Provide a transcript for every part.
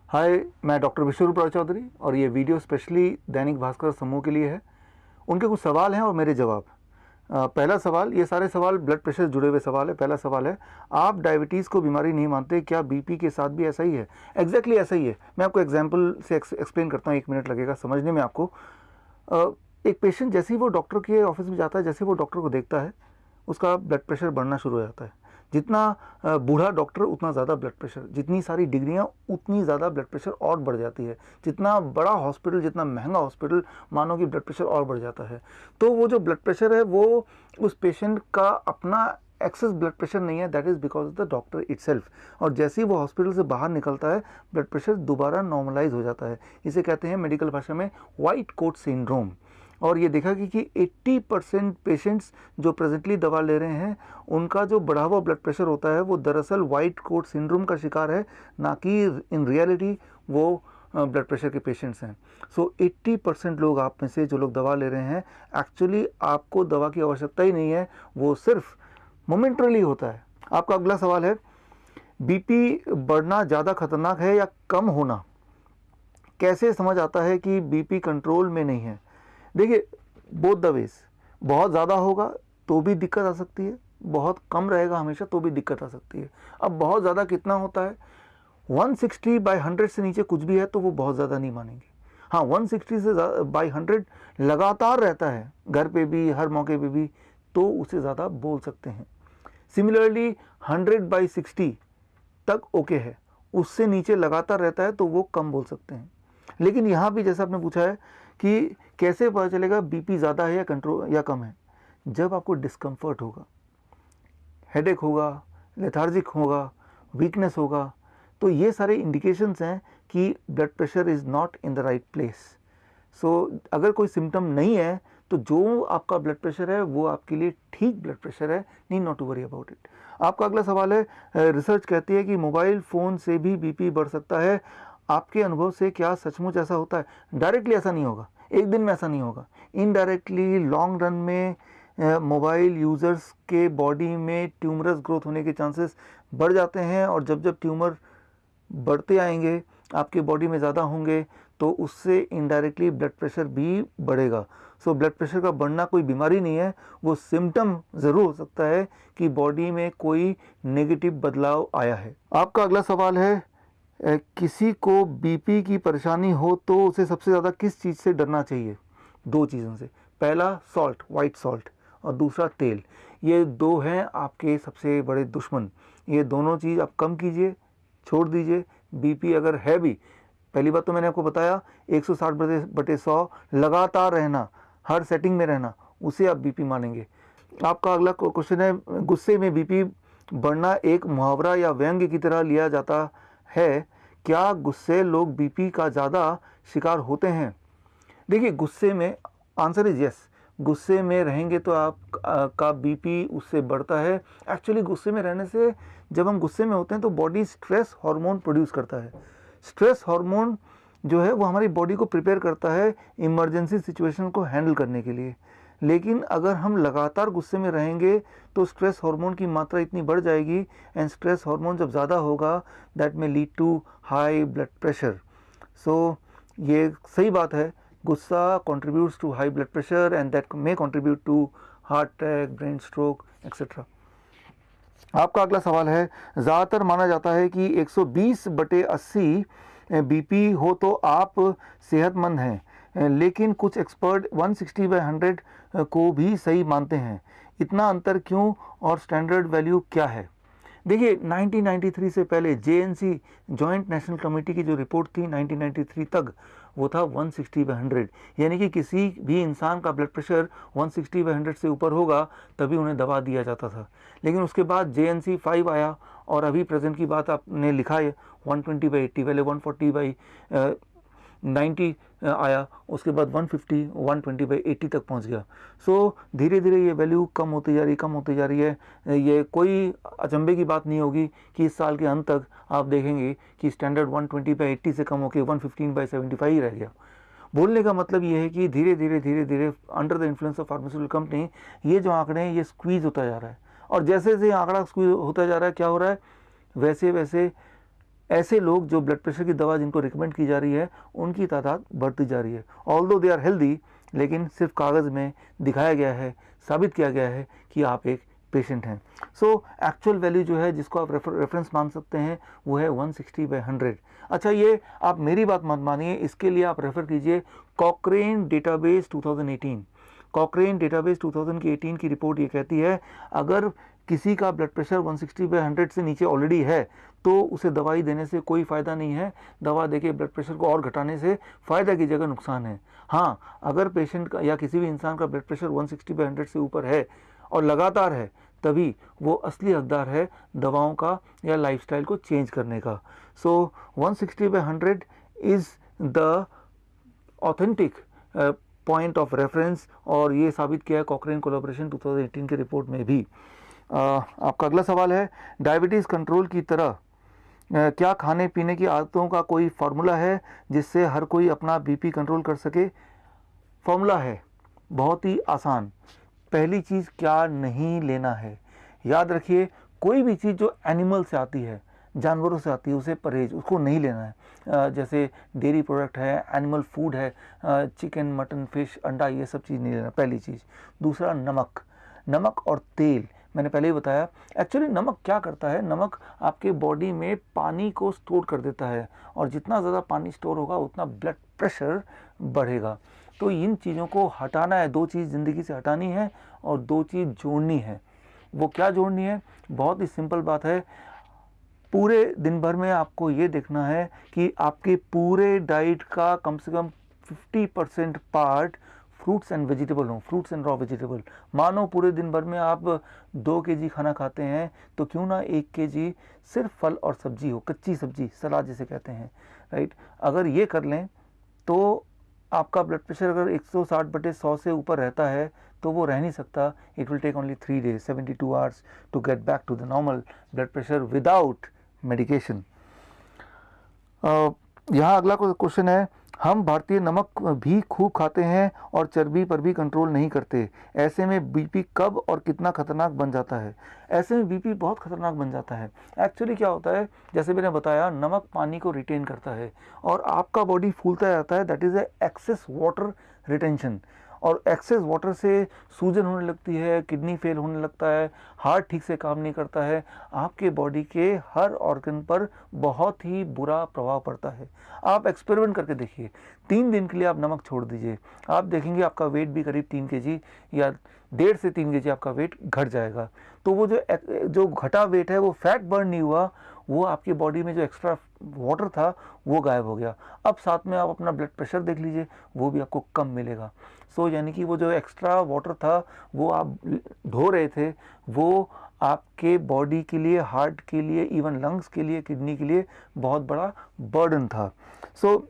हाय, मैं डॉक्टर विश्वरूप चौधरी और ये वीडियो स्पेशली दैनिक भास्कर समूह के लिए है। उनके कुछ सवाल हैं और मेरे जवाब। पहला सवाल, ये सारे सवाल ब्लड प्रेशर से जुड़े हुए सवाल है। पहला सवाल है, आप डायबिटीज़ को बीमारी नहीं मानते, क्या बीपी के साथ भी ऐसा ही है? एग्जैक्टली ऐसा ही है। मैं आपको एग्जाम्पल से एक्सप्लेन करता हूँ, 1 मिनट लगेगा समझने में आपको। एक पेशेंट जैसे ही वो डॉक्टर के ऑफिस में जाता है, जैसे वो डॉक्टर को देखता है, उसका ब्लड प्रेशर बढ़ना शुरू हो जाता है। जितना बूढ़ा डॉक्टर उतना ज़्यादा ब्लड प्रेशर, जितनी सारी डिग्रियां उतनी ज़्यादा ब्लड प्रेशर और बढ़ जाती है। जितना बड़ा हॉस्पिटल, जितना महंगा हॉस्पिटल, मानो कि ब्लड प्रेशर और बढ़ जाता है। तो वो जो ब्लड प्रेशर है वो उस पेशेंट का अपना एक्सेस ब्लड प्रेशर नहीं है, that is because of the doctor itself. और जैसे ही वो हॉस्पिटल से बाहर निकलता है, ब्लड प्रेशर दोबारा नॉर्मलाइज हो जाता है। इसे कहते हैं मेडिकल भाषा में वाइट कोट सिंड्रोम। और ये देखा कि 80% पेशेंट्स जो प्रेजेंटली दवा ले रहे हैं, उनका जो बढ़ा हुआ ब्लड प्रेशर होता है वो दरअसल वाइट कोट सिंड्रोम का शिकार है, ना कि इन रियलिटी वो ब्लड प्रेशर के पेशेंट्स हैं। सो 80% लोग आप में से जो लोग दवा ले रहे हैं, एक्चुअली आपको दवा की आवश्यकता ही नहीं है, वो सिर्फ मोमेंटरली होता है। आपका अगला सवाल है, बीपी बढ़ना ज़्यादा खतरनाक है या कम होना? कैसे समझ आता है कि बीपी कंट्रोल में नहीं है? देखिए, बोथ द वेज। बहुत ज़्यादा होगा तो भी दिक्कत आ सकती है, बहुत कम रहेगा हमेशा तो भी दिक्कत आ सकती है। अब बहुत ज़्यादा कितना होता है? 160/100 से नीचे कुछ भी है तो वो बहुत ज़्यादा नहीं मानेंगे। हाँ, 160 से बाई 100 लगातार रहता है, घर पे भी, हर मौके पे भी, तो उसे ज़्यादा बोल सकते हैं। सिमिलरली 100/60 तक ओके है, उससे नीचे लगातार रहता है तो वो कम बोल सकते हैं। लेकिन यहाँ भी जैसा आपने पूछा है कि कैसे पता चलेगा बीपी ज़्यादा है या कंट्रोल या कम है? जब आपको डिस्कम्फर्ट होगा, हेडेक होगा, लेथार्जिक होगा, वीकनेस होगा, तो ये सारे इंडिकेशंस हैं कि blood pressure is not in the right place. So अगर कोई सिम्टम नहीं है तो जो आपका ब्लड प्रेशर है वो आपके लिए ठीक ब्लड प्रेशर है, need not to worry about it. आपका अगला सवाल है, रिसर्च कहती है कि मोबाइल फ़ोन से भी बीपी बढ़ सकता है, आपके अनुभव से क्या सचमुच ऐसा होता है? डायरेक्टली ऐसा नहीं होगा, एक दिन में ऐसा नहीं होगा। इनडायरेक्टली लॉन्ग रन में मोबाइल यूज़र्स के बॉडी में ट्यूमरस ग्रोथ होने के चांसेस बढ़ जाते हैं, और जब जब ट्यूमर बढ़ते आएंगे, आपके बॉडी में ज़्यादा होंगे, तो उससे इनडायरेक्टली ब्लड प्रेशर भी बढ़ेगा। सो ब्लड प्रेशर का बढ़ना कोई बीमारी नहीं है, वो सिम्टम ज़रूर हो सकता है कि बॉडी में कोई नेगेटिव बदलाव आया है। आपका अगला सवाल है, किसी को बीपी की परेशानी हो तो उसे सबसे ज़्यादा किस चीज़ से डरना चाहिए? 2 चीज़ों से। पहला सॉल्ट, वाइट सॉल्ट, और दूसरा तेल। ये 2 हैं आपके सबसे बड़े दुश्मन। ये दोनों चीज़ आप कम कीजिए, छोड़ दीजिए। बीपी अगर है भी, पहली बात तो मैंने आपको बताया, 160/100 लगातार रहना, हर सेटिंग में रहना, उसे आप बीपी मानेंगे। आपका अगला क्वेश्चन है, गुस्से में बीपी बढ़ना एक मुहावरा या व्यंग्य की तरह लिया जाता है, क्या गुस्से लोग बीपी का ज़्यादा शिकार होते हैं? देखिए, गुस्से में, आंसर इज यस। गुस्से में रहेंगे तो आप का बीपी उससे बढ़ता है। एक्चुअली गुस्से में रहने से, जब हम गुस्से में होते हैं तो बॉडी स्ट्रेस हार्मोन प्रोड्यूस करता है। स्ट्रेस हार्मोन जो है वो हमारी बॉडी को प्रिपेयर करता है इमरजेंसी सिचुएशन को हैंडल करने के लिए। लेकिन अगर हम लगातार गुस्से में रहेंगे तो स्ट्रेस हार्मोन की मात्रा इतनी बढ़ जाएगी, एंड स्ट्रेस हार्मोन जब ज़्यादा होगा, that may lead to high blood pressure. So ये सही बात है, गुस्सा contributes to high blood pressure and that may contribute to heart attack, brain stroke etcetera. आपका अगला सवाल है, ज़्यादातर माना जाता है कि 120/80 बीपी हो तो आप सेहतमंद हैं, लेकिन कुछ एक्सपर्ट 160/100 को भी सही मानते हैं। इतना अंतर क्यों और स्टैंडर्ड वैल्यू क्या है? देखिए, 1993 से पहले जेएनसी, जॉइंट नेशनल कमेटी की जो रिपोर्ट थी 1993 तक, वो था 160/100। यानी कि किसी भी इंसान का ब्लड प्रेशर 160/100 से ऊपर होगा तभी उन्हें दवा दिया जाता था। लेकिन उसके बाद JNC 5 आया, और अभी प्रेजेंट की बात आपने लिखा है 120/80, पहले 140/90 आया, उसके बाद 150, 120/80 तक पहुंच गया। सो धीरे धीरे ये वैल्यू कम होती जा रही, कम होती जा रही है। ये कोई अचंभे की बात नहीं होगी कि इस साल के अंत तक आप देखेंगे कि स्टैंडर्ड 120/80 से कम होकर 115/75 ही रह गया। बोलने का मतलब ये है कि धीरे धीरे धीरे धीरे under the influence of pharmaceutical company ये जो आंकड़े हैं ये स्क्वीज होता जा रहा है, और जैसे जैसे आंकड़ा स्क्वीज होता जा रहा है, क्या हो रहा है, वैसे वैसे ऐसे लोग जो ब्लड प्रेशर की दवा जिनको रिकमेंड की जा रही है उनकी तादाद बढ़ती जा रही है। ऑल्दो दे आर हेल्दी, लेकिन सिर्फ कागज़ में दिखाया गया है, साबित किया गया है कि आप एक पेशेंट हैं। सो एक्चुअल वैल्यू जो है जिसको आप रेफरेंस मान सकते हैं वो है 160/100। अच्छा, ये आप मेरी बात मत मानिए, इसके लिए आप रेफ़र कीजिए कॉकरेन डेटाबेस 2018। कॉकरेन डेटाबेस 2018 की रिपोर्ट ये कहती है अगर किसी का ब्लड प्रेशर 160/100 से नीचे ऑलरेडी है तो उसे दवाई देने से कोई फ़ायदा नहीं है। दवा देके ब्लड प्रेशर को और घटाने से फ़ायदा की जगह नुकसान है। हाँ, अगर पेशेंट का या किसी भी इंसान का ब्लड प्रेशर 160/100 से ऊपर है और लगातार है, तभी वो असली हकदार है दवाओं का या लाइफस्टाइल को चेंज करने का। सो 160/100 is the authentic point of reference, और ये साबित किया है कॉकरेन कोलैबोरेशन 2018 की रिपोर्ट में भी। आपका अगला सवाल है, डायबिटीज़ कंट्रोल की तरह क्या खाने पीने की आदतों का कोई फार्मूला है जिससे हर कोई अपना बीपी कंट्रोल कर सके? फार्मूला है, बहुत ही आसान। पहली चीज़, क्या नहीं लेना है। याद रखिए, कोई भी चीज़ जो एनिमल से आती है, जानवरों से आती है, उसे परहेज, उसको नहीं लेना है। जैसे डेयरी प्रोडक्ट है, एनिमल फूड है, चिकन, मटन, फिश, अंडा, ये सब चीज़ नहीं लेना, पहली चीज़। दूसरा, नमक और तेल, मैंने पहले ही बताया। एक्चुअली नमक क्या करता है, नमक आपके बॉडी में पानी को स्टोर कर देता है, और जितना ज़्यादा पानी स्टोर होगा उतना ब्लड प्रेशर बढ़ेगा। तो इन चीज़ों को हटाना है। दो चीज़ ज़िंदगी से हटानी है और दो चीज़ जोड़नी है। वो क्या जोड़नी है? बहुत ही सिंपल बात है। पूरे दिन भर में आपको ये देखना है कि आपके पूरे डाइट का कम से कम 50% पार्ट फ्रूट्स एंड वेजिटेबल हो, फ्रूट्स एंड रॉ वेजिटेबल। मानो पूरे दिन भर में आप 2 kg खाना खाते हैं तो क्यों ना 1 kg सिर्फ फल और सब्जी हो, कच्ची सब्जी, सलाद जिसे कहते हैं, राइट। अगर ये कर लें तो आपका ब्लड प्रेशर अगर 160/100 से ऊपर रहता है तो वो रह नहीं सकता। It will take only 3 days, 72 hours to get back to the normal blood pressure without medication. यहाँ अगला क्वेश्चन है, हम भारतीय नमक भी खूब खाते हैं और चर्बी पर भी कंट्रोल नहीं करते, ऐसे में बीपी कब और कितना खतरनाक बन जाता है? ऐसे में बीपी बहुत खतरनाक बन जाता है। एक्चुअली क्या होता है, जैसे मैंने बताया, नमक पानी को रिटेन करता है और आपका बॉडी फूलता जाता है, that is a excess water retention. और एक्सेस वाटर से सूजन होने लगती है, किडनी फेल होने लगता है, हार्ट ठीक से काम नहीं करता है, आपके बॉडी के हर ऑर्गन पर बहुत ही बुरा प्रभाव पड़ता है। आप एक्सपेरिमेंट करके देखिए, 3 दिन के लिए आप नमक छोड़ दीजिए, आप देखेंगे आपका वेट भी करीब 3 kg या 1.5 से 3 kg आपका वेट घट जाएगा। तो वो जो घटा वेट है वो फैट बर्न नहीं हुआ, वो आपकी बॉडी में जो एक्स्ट्रा वाटर था वो गायब हो गया। अब साथ में आप अपना ब्लड प्रेशर देख लीजिए, वो भी आपको कम मिलेगा। सो यानी कि वो जो एक्स्ट्रा वाटर था वो आप धो रहे थे, वो आपके बॉडी के लिए, हार्ट के लिए, इवन लंग्स के लिए, किडनी के लिए बहुत बड़ा बर्डन था। सो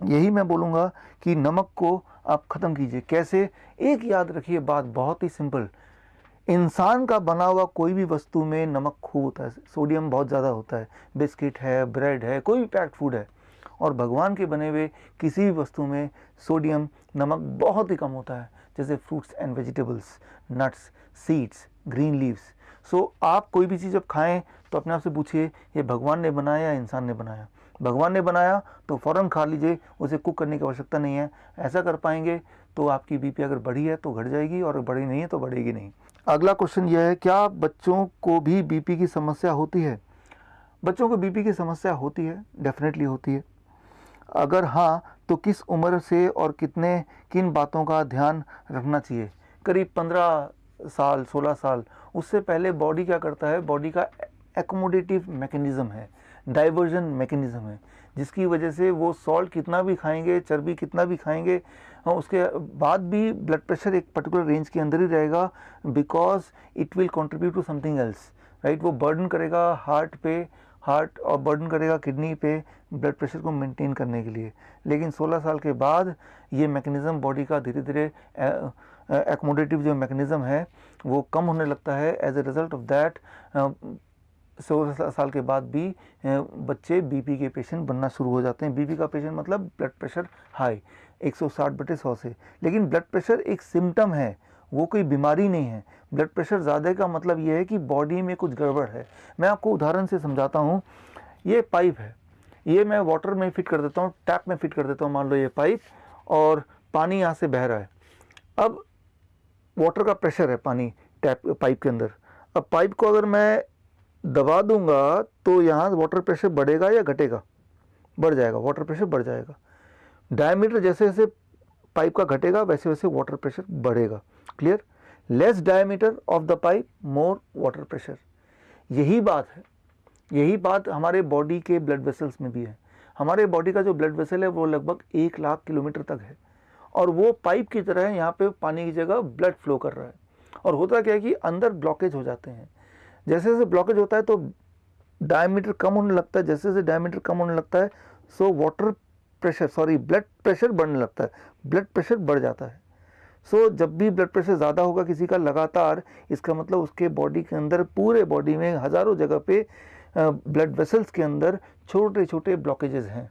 यही मैं बोलूँगा कि नमक को आप ख़त्म कीजिए। कैसे? एक याद रखिए बात, बहुत ही सिंपल। इंसान का बना हुआ कोई भी वस्तु में नमक खूब होता है, सोडियम बहुत ज़्यादा होता है। बिस्किट है, ब्रेड है, कोई भी पैक्ड फूड है। और भगवान के बने हुए किसी भी वस्तु में सोडियम, नमक बहुत ही कम होता है, जैसे fruits and vegetables, nuts, seeds, green leaves. So आप कोई भी चीज़ जब खाएं तो अपने आप से पूछिए, ये भगवान ने बनाया या इंसान ने बनाया? भगवान ने बनाया तो फ़ौरन खा लीजिए, उसे कुक करने की आवश्यकता नहीं है। ऐसा कर पाएंगे तो आपकी बीपी अगर बढ़ी है तो घट जाएगी, और बढ़ी नहीं है तो बढ़ेगी नहीं। अगला क्वेश्चन यह है, क्या बच्चों को भी बीपी की समस्या होती है? बच्चों को बीपी की समस्या होती है, डेफिनेटली होती है। अगर हाँ तो किस उम्र से और किन बातों का ध्यान रखना चाहिए? करीब 15 साल, 16 साल। उससे पहले बॉडी क्या करता है, बॉडी का एकोमोडेटिव मैकेनिज़्म है, डाइवर्जन मैकेनिज़्म है, जिसकी वजह से वो सॉल्ट कितना भी खाएंगे, चर्बी कितना भी खाएंगे, उसके बाद भी ब्लड प्रेशर एक पर्टिकुलर रेंज के अंदर ही रहेगा, because it will contribute to something else, right. वो बर्डन करेगा हार्ट और बर्डन करेगा किडनी पे ब्लड प्रेशर को मेंटेन करने के लिए। लेकिन 16 साल के बाद ये मैकेनिज़्म बॉडी का धीरे धीरे एकोमोडेटिव जो मैकेनिज़्म है वो कम होने लगता है। As a result of that 16 साल के बाद भी बच्चे बीपी के पेशेंट बनना शुरू हो जाते हैं। बीपी का पेशेंट मतलब ब्लड प्रेशर हाई 160/100 से। लेकिन ब्लड प्रेशर एक सिम्टम है, वो कोई बीमारी नहीं है। ब्लड प्रेशर ज़्यादा का मतलब ये है कि बॉडी में कुछ गड़बड़ है। मैं आपको उदाहरण से समझाता हूँ। ये पाइप है, ये मैं वाटर में फिट कर देता हूँ, टैप में फिट कर देता हूँ, मान लो ये पाइप, और पानी यहाँ से बह रहा है। अब वाटर का प्रेशर है पानी टैप पाइप के अंदर। अब पाइप को अगर मैं दबा दूंगा तो यहाँ वाटर प्रेशर बढ़ेगा या घटेगा? बढ़ जाएगा, वाटर प्रेशर बढ़ जाएगा। डायमीटर जैसे जैसे पाइप का घटेगा वैसे वैसे वाटर प्रेशर बढ़ेगा। Clear? Less diameter of the pipe, more water pressure. यही बात है, यही बात हमारे बॉडी के ब्लड वेसल्स में भी है। हमारे बॉडी का जो ब्लड वेसल है वो लगभग 1 लाख किलोमीटर तक है, और वो पाइप की तरह है, यहाँ पे पानी की जगह ब्लड फ्लो कर रहा है। और होता क्या है कि अंदर ब्लॉकेज हो जाते हैं। जैसे जैसे ब्लॉकेज होता है तो डायमीटर कम होने लगता है, जैसे जैसे डायमीटर कम होने लगता है so water pressure, sorry blood pressure बढ़ने लगता है, ब्लड प्रेशर बढ़ जाता है। सो जब भी ब्लड प्रेशर ज़्यादा होगा किसी का लगातार, इसका मतलब उसके बॉडी के अंदर, पूरे बॉडी में हज़ारों जगह पे ब्लड वेसल्स के अंदर छोटे छोटे ब्लॉकेजेस हैं,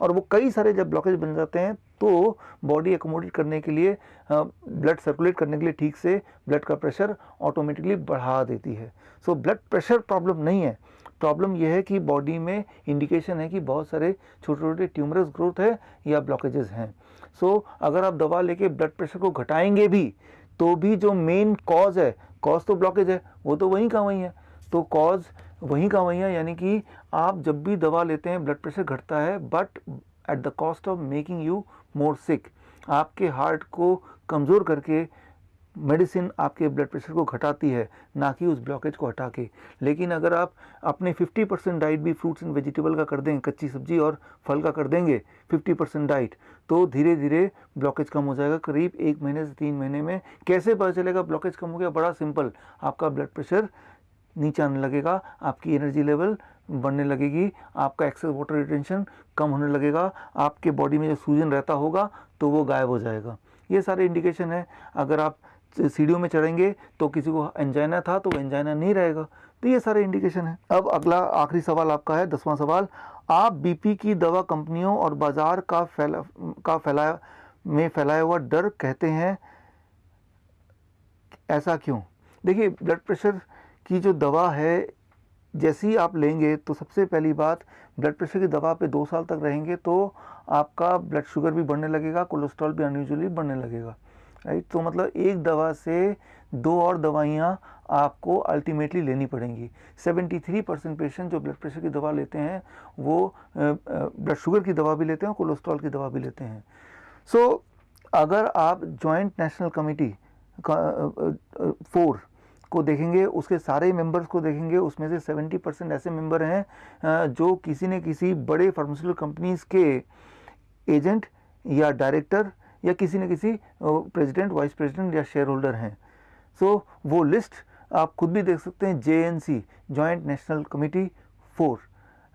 और वो कई सारे जब ब्लॉकेज बन जाते हैं तो बॉडी एकोमोडेट करने के लिए, ब्लड सर्कुलेट करने के लिए ठीक से ब्लड का प्रेशर ऑटोमेटिकली बढ़ा देती है। सो ब्लड प्रेशर प्रॉब्लम नहीं है, प्रॉब्लम यह है कि बॉडी में इंडिकेशन है कि बहुत सारे छोटे छोटे ट्यूमरस ग्रोथ है या ब्लॉकेजेस हैं। सो अगर आप दवा लेके ब्लड प्रेशर को घटाएंगे भी तो भी जो मेन कॉज है, कॉज तो ब्लॉकेज है, वो तो वहीं का वहीं है, तो कॉज वहीं का वहीं है। यानी कि आप जब भी दवा लेते हैं ब्लड प्रेशर घटता है, but at the cost of making you more sick. आपके हार्ट को कमज़ोर करके मेडिसिन आपके ब्लड प्रेशर को घटाती है, ना कि उस ब्लॉकेज को हटा के। लेकिन अगर आप अपने 50% डाइट भी फ्रूट्स एंड वेजिटेबल का कर देंगे, कच्ची सब्जी और फल का कर देंगे 50% डाइट, तो धीरे धीरे ब्लॉकेज कम हो जाएगा। करीब 1 महीने से 3 महीने में कैसे पता चलेगा ब्लॉकेज कम हो गया? बड़ा सिंपल, आपका ब्लड प्रेशर नीचे आने लगेगा, आपकी एनर्जी लेवल बढ़ने लगेगी, आपका एक्सेस वाटर रिटेंशन कम होने लगेगा, आपके बॉडी में जो सूजन रहता होगा तो वो गायब हो जाएगा। ये सारे इंडिकेशन है। अगर आप सीढ़ियों में चढ़ेंगे तो किसी को एंजाइना था तो एंजाइना नहीं रहेगा, तो ये सारे इंडिकेशन है। अब अगला आखिरी सवाल आपका है, 10वां सवाल। आप बीपी की दवा कंपनियों और बाजार का फैलाया हुआ डर कहते हैं, ऐसा क्यों? देखिए, ब्लड प्रेशर की जो दवा है, जैसे ही आप लेंगे तो सबसे पहली बात, ब्लड प्रेशर की दवा पे 2 साल तक रहेंगे तो आपका ब्लड शुगर भी बढ़ने लगेगा, कोलेस्ट्रॉल भी अनयूजुअली बढ़ने लगेगा, राइट। तो मतलब एक दवा से 2 और दवाइयाँ आपको अल्टीमेटली लेनी पड़ेंगी। 73% पेशेंट जो ब्लड प्रेशर की दवा लेते हैं वो ब्लड शुगर की दवा भी लेते हैं, कोलेस्ट्रॉल की दवा भी लेते हैं। सो अगर आप जॉइंट नेशनल कमेटी 4 को देखेंगे, उसके सारे मेंबर्स को देखेंगे, उसमें से 70% ऐसे मेंबर हैं जो किसी न किसी बड़े फार्मास्यूटिकल कंपनीज़ के एजेंट या डायरेक्टर या किसी न किसी प्रेसिडेंट, वाइस प्रेसिडेंट या शेयर होल्डर हैं। सो वो लिस्ट आप खुद भी देख सकते हैं, JNC, joint national committee 4,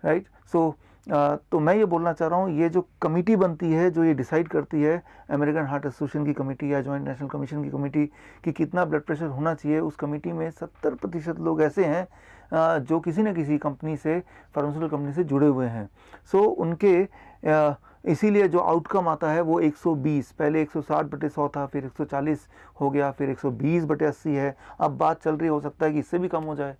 right. So तो मैं ये बोलना चाह रहा हूँ, ये जो कमेटी बनती है, जो ये डिसाइड करती है, अमेरिकन हार्ट एसोसिएशन की कमेटी या जॉइंट नेशनल कमीशन की कमेटी, कि कितना ब्लड प्रेशर होना चाहिए, उस कमेटी में 70% लोग ऐसे हैं जो किसी न किसी कंपनी से, फार्मास्यूटिकल कंपनी से जुड़े हुए हैं। सो उनके इसीलिए जो आउटकम आता है वो 120, पहले 160/100 था, फिर 140 हो गया, फिर 120/80 है, अब बात चल रही, हो सकता है कि इससे भी कम हो जाए।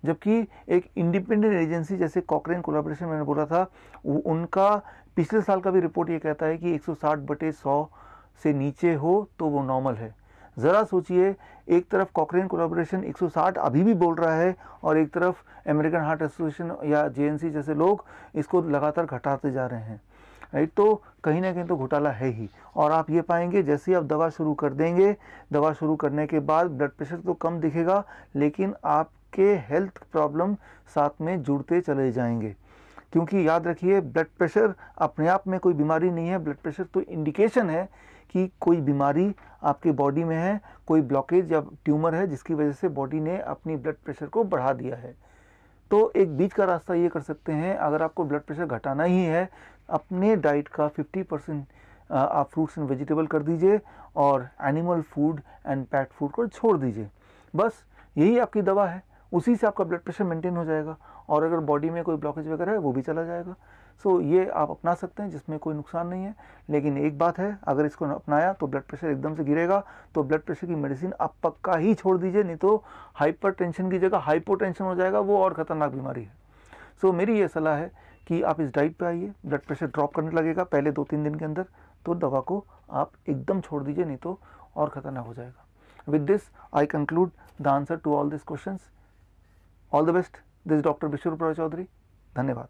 जबकि एक इंडिपेंडेंट एजेंसी जैसे कॉकरेन कोलैबोरेशन मैंने बोला था, उनका पिछले साल का भी रिपोर्ट ये कहता है कि 160/100 से नीचे हो तो वो नॉर्मल है। ज़रा सोचिए, एक तरफ कॉकरेन कोलैबोरेशन 160 अभी भी बोल रहा है, और एक तरफ अमेरिकन हार्ट एसोसिएशन या JNC जैसे लोग इसको लगातार घटाते जा रहे हैं, राइट। तो कहीं ना कहीं तो घोटाला है ही। और आप ये पाएंगे जैसे ही आप दवा शुरू कर देंगे, दवा शुरू करने के बाद ब्लड प्रेशर तो कम दिखेगा, लेकिन आपके हेल्थ प्रॉब्लम साथ में जुड़ते चले जाएंगे। क्योंकि याद रखिए, ब्लड प्रेशर अपने आप में कोई बीमारी नहीं है, ब्लड प्रेशर तो इंडिकेशन है कि कोई बीमारी आपके बॉडी में है, कोई ब्लॉकेज या ट्यूमर है जिसकी वजह से बॉडी ने अपनी ब्लड प्रेशर को बढ़ा दिया है। तो एक बीच का रास्ता ये कर सकते हैं, अगर आपको ब्लड प्रेशर घटाना ही है, अपने डाइट का 50% आप फ्रूट्स एंड वेजिटेबल कर दीजिए, और animal food and PAT food को छोड़ दीजिए। बस यही आपकी दवा है, उसी से आपका ब्लड प्रेशर मेंटेन हो जाएगा, और अगर बॉडी में कोई ब्लॉकेज वगैरह है वो भी चला जाएगा। सो ये आप अपना सकते हैं, जिसमें कोई नुकसान नहीं है। लेकिन एक बात है, अगर इसको अपनाया तो ब्लड प्रेशर एकदम से गिरेगा, तो ब्लड प्रेशर की मेडिसिन आप पक्का ही छोड़ दीजिए, नहीं तो हाइपरटेंशन की जगह हाइपोटेंशन हो जाएगा, वो और ख़तरनाक बीमारी है। सो मेरी ये सलाह है कि आप इस डाइट पे आइए, ब्लड प्रेशर ड्रॉप करने लगेगा पहले 2-3 दिन के अंदर, तो दवा को आप एकदम छोड़ दीजिए, नहीं तो और खतरनाक हो जाएगा। With this I conclude the answer to all this questions. All the best, this doctor Biswaroop Roy Chowdhury. धन्यवाद।